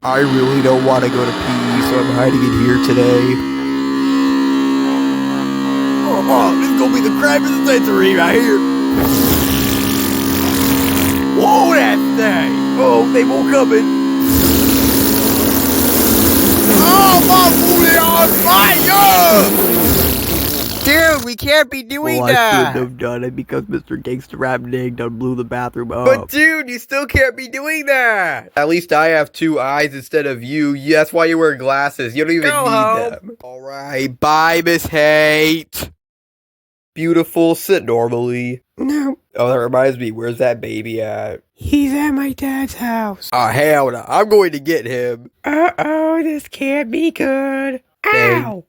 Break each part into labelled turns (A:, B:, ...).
A: I really don't want to go to PE, so I'm hiding in here today. Oh, this is gonna be the crap of the century right here. Whoa, that thing! Oh, they won't come in. Oh, my booty on fire!
B: Dude, we can't be doing
A: I
B: that!
A: shouldn't have done it because Mr. Gangsta Rap Nig done blew the bathroom up.
B: But dude, you still can't be doing that! At least I have two eyes instead of you. That's why you wear glasses. You don't even need them. Alright, bye, Miss Hate. Beautiful, sit normally.
A: No,
B: Oh, that reminds me, where's that baby at?
A: he's at my dad's house.
B: Oh, hell no. I'm going to get him.
A: Uh-oh, this can't be good.
B: Dang.
A: Ow!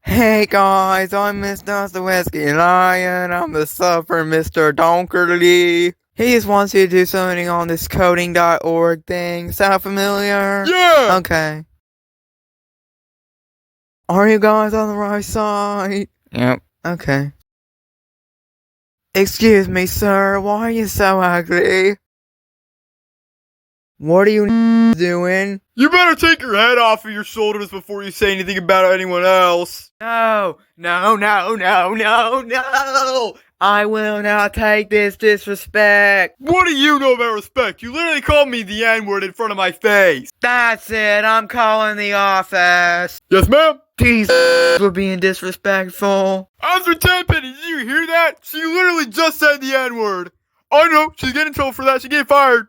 B: Hey guys, I'm Mr. the Whiskey Lion. I'm the suffer Mr. Donkerly. He just wants you to do something on this coding.org thing. Sound familiar?
C: Yeah!
B: Okay. Are you guys on the right side? Yep. Okay. Excuse me, sir. Why are you so ugly? What are you doing?
C: You better take your head off of your shoulders before you say anything about anyone else.
B: No, no, no, no, no, no! I will not take this disrespect.
C: What do you know about respect? You literally called me the N-word in front of my face.
B: That's it, I'm calling the office.
C: Yes, ma'am?
B: These were being disrespectful.
C: Officer Tenpenny, did you hear that? She literally just said the N-word. I know, she's getting in trouble for that. She's getting fired.